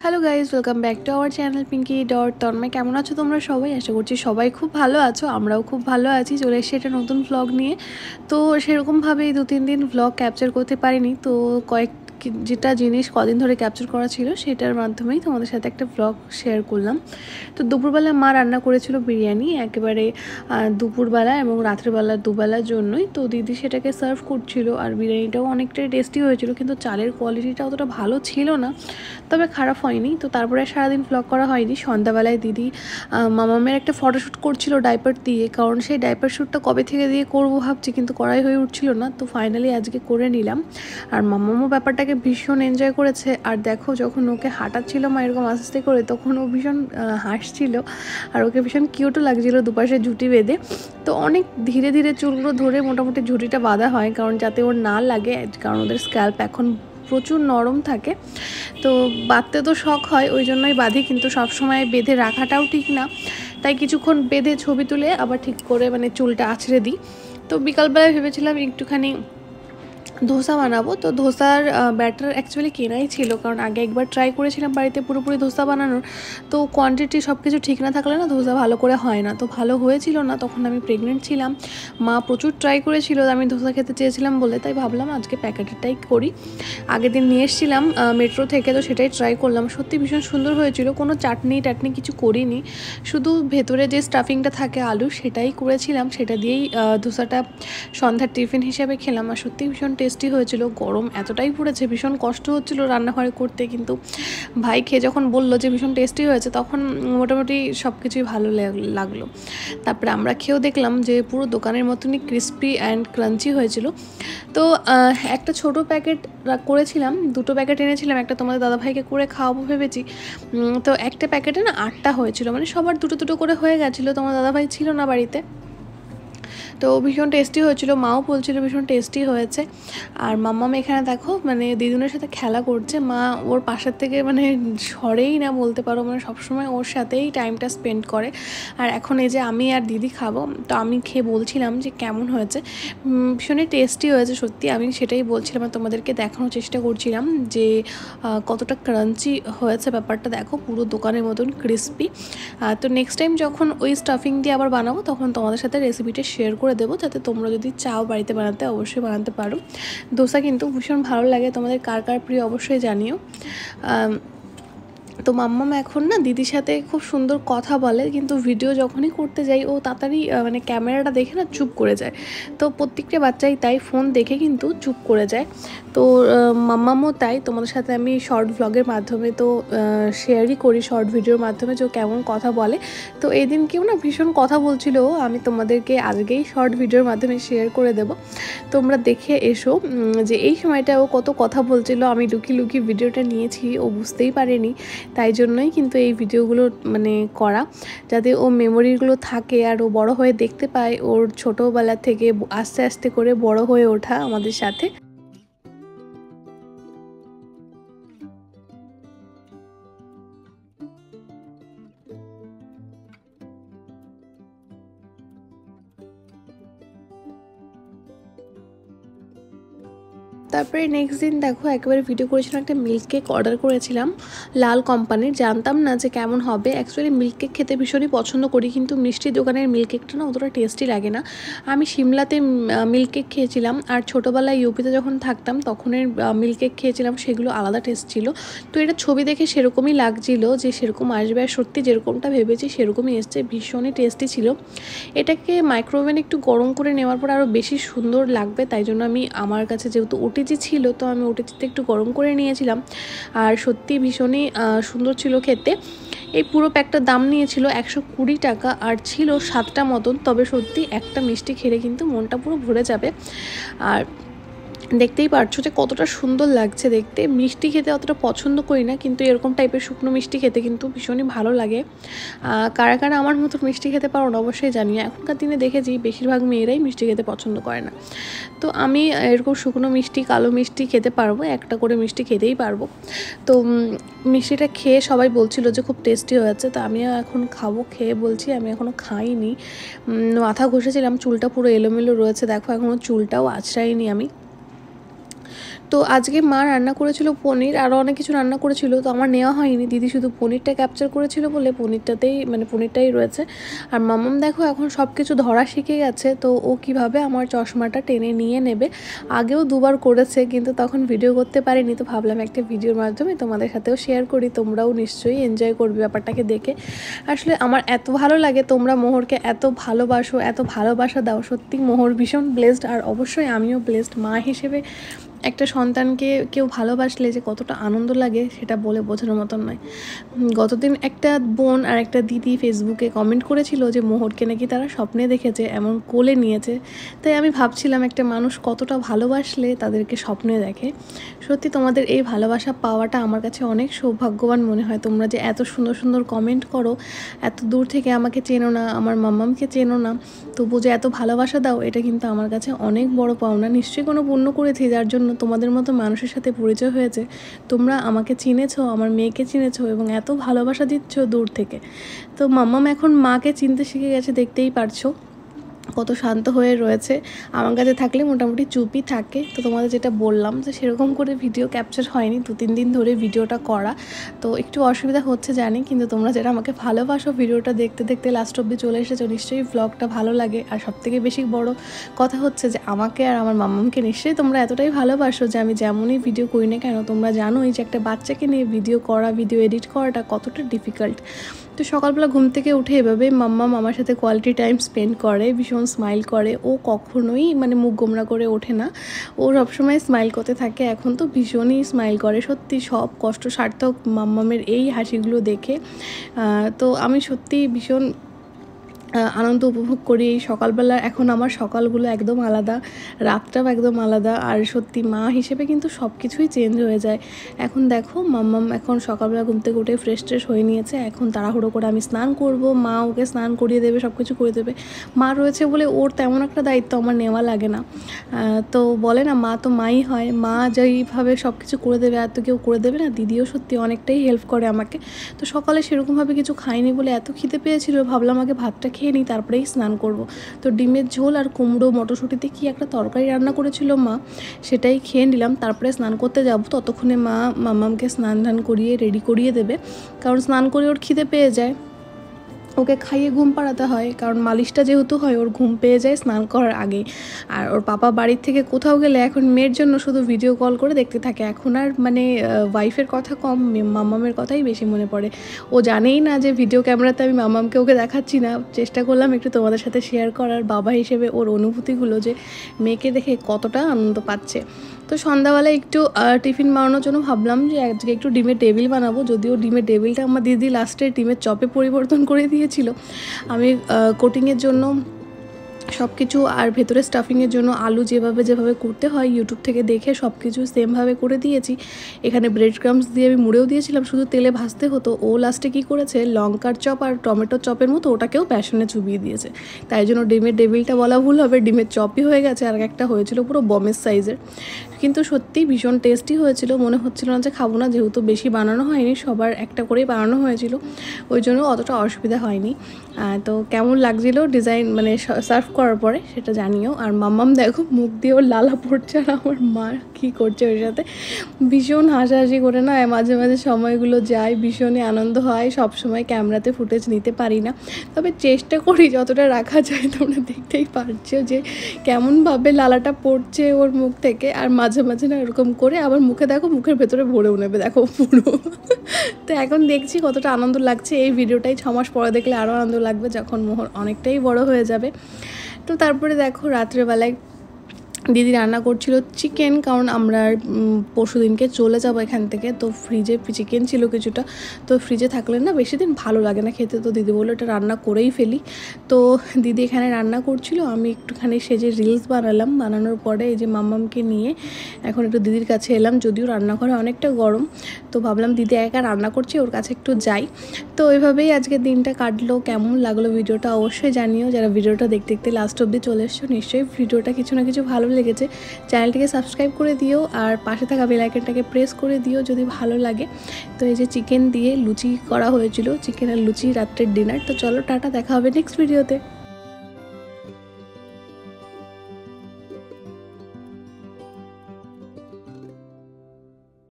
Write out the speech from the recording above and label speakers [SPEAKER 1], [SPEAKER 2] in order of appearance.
[SPEAKER 1] Hello guys, welcome back to our channel Pinki dot Tanmoy. কেমন আছো তোমরা সবাই? আশা করছি সবাই খুব ভালো আছো, আমরাও খুব ভালো আছি। চলে এসেছি একটা নতুন ভ্লগ নিয়ে। তো সেরকমভাবেই 2-3 দিন ভ্লগ ক্যাপচার করতে পারিনি, তো যেটা জিনিস কদিন ধরে ক্যাপচার করা ছিল সেটার মাধ্যমেই তোমাদের সাথে একটা ভ্লগ শেয়ার করলাম। তো দুপুরবেলা মা রান্না করেছিল বিরিয়ানি, একেবারে দুপুরবেলা এবং রাত্রেবেলা দুবেলার জন্যই। তো দিদি সেটাকে সার্ভ করছিল, আর বিরিয়ানিটাও অনেকটাই টেস্টি হয়েছিল, কিন্তু চালের কোয়ালিটিটা অতটা ভালো ছিল না, তবে খারাপ হয়নি। তো তারপরে সারাদিন ভ্লগ করা হয়নি। সন্ধ্যাবেলায় দিদি মামামের একটা ফটোশ্যুট করছিল ডাইপার দিয়ে, কারণ সেই ডাইপার শ্যুটটা কবে থেকে দিয়ে করবো ভাবছি, কিন্তু করাই হয়ে উঠছিল না। তো ফাইনালি আজকে করে নিলাম। আর মামামও ব্যাপারটাকে ভীষণ এনজয় করেছে। আর দেখো, যখন ওকে হাঁটাচ্ছিল মা এরকম আস্তে করে, তখন ও ভীষণ হাসছিল, আর ওকে ভীষণ কিউটও লাগছিলো দুপাশে ঝুঁটি বেঁধে। তো অনেক ধীরে ধীরে চুলগুলো ধরে মোটামুটি ঝুঁটিটা বাঁধা হয়, কারণ যাতে ওর না লাগে, কারণ ওদের স্ক্যাল্প এখন প্রচুর নরম থাকে। তো বাঁধতে তো শখ হয়, ওই জন্যই বাঁধি, কিন্তু সবসময় বেঁধে রাখাটাও ঠিক না। তাই কিছুক্ষণ বেঁধে ছবি তুলে আবার ঠিক করে চুলটা আছড়ে দিই। তো বিকালবেলায় ভেবেছিলাম একটুখানি ধোসা বানাবো। তো ধোসার ব্যাটার অ্যাকচুয়ালি কেনাই ছিল, কারণ আগে একবার ট্রাই করেছিলাম বাড়িতে পুরোপুরি ধোসা বানানোর। তো কোয়ান্টিটি সব কিছু ঠিক না থাকলে না ধোসা ভালো করে হয় না, তো ভালো হয়েছিল না। তখন আমি প্রেগনেন্ট ছিলাম, মা প্রচুর ট্রাই করেছিল, আমি ধোসা খেতে চেয়েছিলাম বলে, তাই ভাবলাম আজকে প্যাকেটেরটাই করি। আগের দিন নিয়ে এসেছিলাম মেট্রো থেকে, তো সেটাই ট্রাই করলাম। সত্যি ভীষণ সুন্দর হয়েছিল, কোনো চাটনি টাটনি কিছু করিনি, শুধু ভেতরে যে স্টাফিংটা থাকে আলু সেটাই করেছিলাম, সেটা দিয়েই ধোসাটা সন্ধ্যার টিফিন হিসেবে খেলাম। আর সত্যি ভীষণ টেস্টি হয়েছিল। গরম এতটাই পড়েছে, ভীষণ কষ্ট হচ্ছিল রান্নাঘরে করতে, কিন্তু ভাই খেয়ে যখন বললো যে ভীষণ টেস্টি হয়েছে, তখন মোটামুটি সব কিছুই ভালো লাগলো। তারপরে আমরা খেয়েও দেখলাম যে পুরো দোকানের মতনই ক্রিস্পি অ্যান্ড ক্রাঞ্চি হয়েছিল। তো একটা ছোট প্যাকেট করেছিলাম, 2টো প্যাকেট এনেছিলাম, একটা তোমাদের দাদাভাইকে করে খাওয়াবো ভেবেছি। তো একটা প্যাকেটে না 8টা হয়েছিল, সবার 2টো করে হয়ে গেছিলো। তোমার দাদাভাই ছিল না বাড়িতে, তো ভীষণ টেস্টি হয়েছিল, মাও বলছিল ভীষণ টেস্টি হয়েছে। আর মাম্মাম এখানে দেখো দিদুনের সাথে খেলা করছে, মা ওর পাশের থেকে সরেই না বলতে পারো, সবসময় ওর সাথেই টাইমটা স্পেন্ড করে। আর এখন এই যে আমি আর দিদি খাবো, তো আমি খেয়ে বলছিলাম যে কেমন হয়েছে। ভীষণই টেস্টি হয়েছে সত্যি, আমি সেটাই বলছিলাম আর তোমাদেরকে দেখানোর চেষ্টা করছিলাম যে কতটা ক্রাঞ্চি হয়েছে ব্যাপারটা। দেখো পুরো দোকানের মতন ক্রিস্পি। তো নেক্সট টাইম যখন ওই স্টাফিং দিয়ে আবার বানাবো, তখন তোমাদের সাথে রেসিপিটা শেয়ার করে দেবো, যাতে তোমরা যদি চাও বাড়িতে বানাতে অবশ্যই বানাতে পারো। ধোসা কিন্তু ভীষণ ভালো লাগে, তোমাদের কার কার প্রিয় অবশ্যই জানিও। তো মাম্মাম এখন না দিদির সাথে খুব সুন্দর কথা বলে, কিন্তু ভিডিও যখনই করতে যাই ও তাড়াতাড়ি ক্যামেরাটা দেখে না চুপ করে যায়। তো প্রত্যেকটা বাচ্চাই তাই, ফোন দেখে কিন্তু চুপ করে যায়। তো মাম্মামও তাই, তোমাদের সাথে আমি শর্ট ভ্লগের মাধ্যমে তো শেয়ারই করি, শর্ট ভিডিওর মাধ্যমে যে কেমন কথা বলে। তো এই দিন কেউ না ভীষণ কথা বলছিল, আমি তোমাদেরকে আজকেই শর্ট ভিডিওর মাধ্যমে শেয়ার করে দেব, তোমরা দেখে এসো যে এই সময়টা ও কত কথা বলছিল। আমি লুকিয়ে লুকিয়ে ভিডিওটা নিয়েছি, ও বুঝতেই পারেনি, তাই জন্যই কিন্তু এই ভিডিওগুলো করা, যাতে ও মেমোরিগুলো থাকে আর ও বড় হয়ে দেখতে পায় ওর ছোটোবেলা থেকে আস্তে আস্তে করে বড় হয়ে ওঠা আমাদের সাথে। তারপরে নেক্সট দিন দেখো, একেবারে ভিডিও করেছিলাম, একটা মিল্ক কেক অর্ডার করেছিলাম লাল কোম্পানির, জানতাম না যে কেমন হবে। অ্যাকচুয়ালি মিল্ক কেক খেতে ভীষণই পছন্দ করি, কিন্তু মিষ্টি দোকানের মিল্ক কেকটা না অতটা টেস্টি লাগে না। আমি সিমলাতে মিল্ক কেক খেয়েছিলাম, আর ছোটোবেলায় ইউপিতে যখন থাকতাম তখনের মিল্ক কেক খেয়েছিলাম, সেগুলো আলাদা টেস্ট ছিল। তো এটা ছবি দেখে সেরকমই লাগছিল যে সেরকম আসবে, আর সত্যি যেরকমটা ভেবেছি সেরকমই এসছে, ভীষণই টেস্টি ছিল। এটাকে মাইক্রোওভেনে একটু গরম করে নেওয়ার পর আরও বেশি সুন্দর লাগবে, তাই জন্য আমি আমার কাছে যেহেতু ওটিজি ছিল, তো আমি ওটিজিতে একটু গরম করে নিয়েছিলাম। আর সত্যি ভীষণই সুন্দর ছিল খেতে। এই পুরো প্যাকটার দাম নিয়েছিল 120 টাকা, আর ছিল 7টা মতন। তবে সত্যি একটা মিষ্টি খেলে কিন্তু মনটা পুরো ভরে যাবে। আর দেখতেই পারছো যে কতটা সুন্দর লাগছে দেখতে। মিষ্টি খেতে অতটা পছন্দ করি না, কিন্তু এরকম টাইপের শুকনো মিষ্টি খেতে কিন্তু ভীষণই ভালো লাগে। কারা কারা আমার মতো মিষ্টি খেতে পারো না অবশ্যই জানিও। এখনকার দিনে দেখেছি বেশিরভাগ মেয়েরাই মিষ্টি খেতে পছন্দ করে না। তো আমি এরকম শুকনো মিষ্টি, কালো মিষ্টি খেতে পারবো, একটা করে মিষ্টি খেতেই পারবো। তো মিষ্টিটা খেয়ে সবাই বলছিল যে খুব টেস্টি হয়েছে, তো আমিও এখন খাবো। খেয়ে বলছি আমি এখনও খাইনি, মাথা ঘষেছিলাম, চুলটা পুরো এলোমেলো রয়েছে, দেখো এখনও চুলটাও আঁচড়াইনি আমি। তো আজকে মা রান্না করেছিল পনির, আরও অনেক কিছু রান্না করেছিল, তো আমার নেওয়া হয়নি। দিদি শুধু পনিরটা ক্যাপচার করেছিল বলে পনিরটাই রয়েছে। আর মাম্মাম দেখো এখন সব কিছু ধরা শিখে গেছে, তো ও কিভাবে আমার চশমাটা টেনে নিয়ে নেবে। আগেও দুবার করেছে, কিন্তু তখন ভিডিও করতে পারিনি, তো ভাবলাম একটা ভিডিওর মাধ্যমে তোমাদের সাথেও শেয়ার করি, তোমরাও নিশ্চয়ই এনজয় করবে ব্যাপারটাকে দেখে। আসলে আমার এত ভালো লাগে তোমরা মোহরকে এত ভালোবাসো, এত ভালোবাসা দাও। সত্যি মোহর ভীষণ ব্লেসড, আর অবশ্যই আমিও ব্লেসড। মা হিসেবে একটা সন্তানকে কেউ ভালোবাসলে যে কতটা আনন্দ লাগে সেটা বলে বোঝানোর মতন নয়। গতদিন একটা বোন আর একটা দিদি ফেসবুকে কমেন্ট করেছিল যে মোহরকে নাকি তারা স্বপ্নে দেখেছে এমন কোলে নিয়েছে। তাই আমি ভাবছিলাম একটা মানুষ কতটা ভালোবাসলে তাদেরকে স্বপ্নে দেখে। সত্যি তোমাদের এই ভালোবাসা পাওয়াটা আমার কাছে অনেক সৌভাগ্যবান মনে হয়। তোমরা যে এত সুন্দর সুন্দর কমেন্ট করো, এত দূর থেকে আমাকে চেনো না, আমার মাম্মামকে চেনো না, তবু যে এত ভালোবাসা দাও, এটা কিন্তু আমার কাছে অনেক বড় পাওনা। নিশ্চয়ই কোনো পুণ্য করেছি যার জন্য তোমাদের মতো মানুষের সাথে পরিচয় হয়েছে। তোমরা আমাকে চিনেছো, আমার মেয়েকে চিনেছো এবং এত ভালোবাসা দিচ্ছ দূর থেকে। তো মাম্মাম এখন মাকে চিনতে শিখে গেছে, দেখতেই পারছো কত শান্ত হয়ে রয়েছে। আমার কাছে থাকলে মোটামুটি চুপই থাকে। তো তোমাদের যেটা বললাম যে সেরকম করে ভিডিও ক্যাপচার হয়নি, 2-3 দিন ধরে ভিডিওটা করা, তো একটু অসুবিধা হচ্ছে জানি, কিন্তু তোমরা যেটা আমাকে ভালোবাসো ভিডিওটা দেখতে দেখতে লাস্ট অব্দি চলে এসেছো, নিশ্চয়ই ব্লগটা ভালো লাগে। আর সবথেকে বেশি বড় কথা হচ্ছে যে আমাকে আর আমার মাম্মামকে নিশ্চয়ই তোমরা এতটাই ভালোবাসো যে আমি যেমনই ভিডিও করি না কেন, তোমরা জানোই যে একটা বাচ্চাকে নিয়ে ভিডিও করা, ভিডিও এডিট করাটা কতটা ডিফিকাল্ট। তো সকালবেলা ঘুম থেকে উঠে এভাবে মাম্মাম আমার সাথে কোয়ালিটি টাইম স্পেন্ড করে, ভীষণ স্মাইল করে। ও কখনোই মুখ গোমরা করে ওঠে না, ও সবসময় স্মাইল করতে থাকে। এখন তো ভীষণই স্মাইল করে, সত্যি সব কষ্ট সার্থক মাম্মামের এই হাসিগুলো দেখে। তো আমি সত্যি ভীষণ আনন্দ উপভোগ করি এই সকালবেলা। এখন আমার সকালগুলো একদম আলাদা, রাতটাও একদম আলাদা। আর সত্যি মা হিসেবে কিন্তু সব কিছুই চেঞ্জ হয়ে যায়। এখন দেখো মাম্মাম এখন সকালবেলা ঘুম থেকে উঠে ফ্রেশ ট্রেশ হয়ে নিয়েছে। এখন তাড়াহুড়ো করে আমি স্নান করব, মা ওকে স্নান করিয়ে দেবে, সব কিছু করে দেবে। মা রয়েছে বলে ওর তেমন একটা দায়িত্ব আমার নেওয়া লাগে না। তো বলে না মা তো মাই হয়, মা যেইভাবে সব কিছু করে দেবে আর তো কেউ করে দেবে না। দিদিও সত্যি অনেকটাই হেল্প করে আমাকে। তো সকালে সেরকমভাবে কিছু খাইনি বলে এত খিদে পেয়েছিল, ভাবলাম আগে ভাতটা খেয়ে নিই তারপরেই স্নান করব। তো ডিমের ঝোল আর কুমড়ো মটরশুঁটিতে কি একটা তরকারি রান্না করেছিল মা, সেটাই খেয়ে নিলাম। তারপরে স্নান করতে যাব, ততক্ষণে মা মাম্মামকে স্নান ধান করিয়ে রেডি করিয়ে দেবে, কারণ স্নান করে ওর খিদে পেয়ে যায়। ওকে খাইয়ে ঘুম পাড়াতে হয়, কারণ মালিশটা যেহেতু হয় ওর ঘুম পেয়ে যায় স্নান করার আগে। আর ওর পাপা বাড়ির থেকে কোথাও গেলে এখন মেয়ের জন্য শুধু ভিডিও কল করে দেখতে থাকে। এখন আর ওয়াইফের কথা কম, মাম্মামের কথাই বেশি মনে পড়ে। ও জানেই না যে ভিডিও ক্যামেরাতে আমি মাম্মামকে ওকে দেখাচ্ছি না। চেষ্টা করলাম একটু তোমাদের সাথে শেয়ার করার, বাবা হিসেবে ওর অনুভূতিগুলো, যে মেয়েকে দেখে কতটা আনন্দ পাচ্ছে। তো সন্ধ্যাবেলায় একটু টিফিন বানানোর জন্য ভাবলাম যে আজকে একটু ডিমের টেবিল বানাবো। যদিও ডিমের টেবিলটা আমার দিদি লাস্টে ডিমের চপে পরিবর্তন করে দিয়েছিল। আমি কোটিংয়ের জন্য সব কিছু আর ভেতরে স্টাফিংয়ের জন্য আলু যেভাবে করতে হয় ইউটিউব থেকে দেখে সব কিছু সেমভাবে করে দিয়েছি। এখানে ব্রেড ক্রাম্স দিয়ে আমি মুড়েও দিয়েছিলাম, শুধু তেলে ভাজতে হতো। ও লাস্টে কী করেছে, লঙ্কার চপ আর টমেটোর চপের মতো ওটাকেও বেসনে চুবিয়ে দিয়েছে। তাই জন্য ডিমের টেবিলটা বলা ভুল হবে, ডিমের চপই হয়ে গেছে। আর একটা হয়েছিল পুরো বমের সাইজের, কিন্তু সত্যি ভীষণ টেস্টি হয়েছিল। মনে হচ্ছিল না যে খাবো না, যেহেতু বেশি বানানো হয়নি, সবার একটা করেই বানানো হয়েছিল, ওই জন্য অতটা অসুবিধা হয়নি। তো কেমন লাগছিল ডিজাইন সার্ভ করার পরে সেটা জানিও। আর মাম্মাম দেখো মুখ দিয়ে ওর লালা পড়ছে, আর আমার মা কী করছে ওর সাথে ভীষণ হাসাহাসি করে না। মাঝে মাঝে সময়গুলো যায়, ভীষণই আনন্দ হয়। সব সময় ক্যামেরাতে ফুটেজ নিতে পারি না, তবে চেষ্টা করি যতটা রাখা যায়। তোমরা দেখতেই পারছো যে কেমনভাবে লালাটা পড়ছে ওর মুখ থেকে। আর মাঝে মাঝে না এরকম করে আবার মুখে দেখো, মুখের ভেতরে ভরেও নেবে দেখো পুরো। তো এখন দেখছি কতটা আনন্দ লাগছে। এই ভিডিওটাই 6 মাস পরে দেখলে আরও আনন্দ লাগবে, যখন মোহর অনেকটাই বড় হয়ে যাবে। তো তারপরে দেখো রাত্রেবেলায় দিদি রান্না করছিল চিকেন, কারণ আমরা পরশু দিনকে চলে যাবো এখান থেকে। তো ফ্রিজে চিকেন ছিল কিছুটা, তো ফ্রিজে থাকলে না বেশি দিন ভালো লাগে না খেতে। তো দিদি বললো এটা রান্না করেই ফেলি। তো দিদি এখানে রান্না করছিল, আমি একটুখানি সেজে রিলস বানালাম। বানানোর পরে এই যে মাম্মামকে নিয়ে এখন একটু দিদির কাছে এলাম। যদিও রান্নাঘরে অনেকটা গরম, তো ভাবলাম দিদি একা রান্না করছে, ওর কাছে একটু যাই। তো ওইভাবেই আজকের দিনটা কাটলো। কেমন লাগলো ভিডিওটা অবশ্যই জানিও। যারা ভিডিওটা দেখতে দেখতে লাস্ট অবধি চলে এসছো, নিশ্চয়ই ভিডিওটা কিছু না কিছু ভালো লেগেছে। চ্যানেলটিকে সাবস্ক্রাইব করে দিও, আর পাশে থাকা বেল আইকনটাকে প্রেস করে দিও যদি ভালো লাগে। তো এই যে চিকেন দিয়ে লুচি করা হয়েছিল, চিকেন আর লুচি রাত্রের ডিনার। তো চলো টাটা, দেখা হবে নেক্সট ভিডিওতে।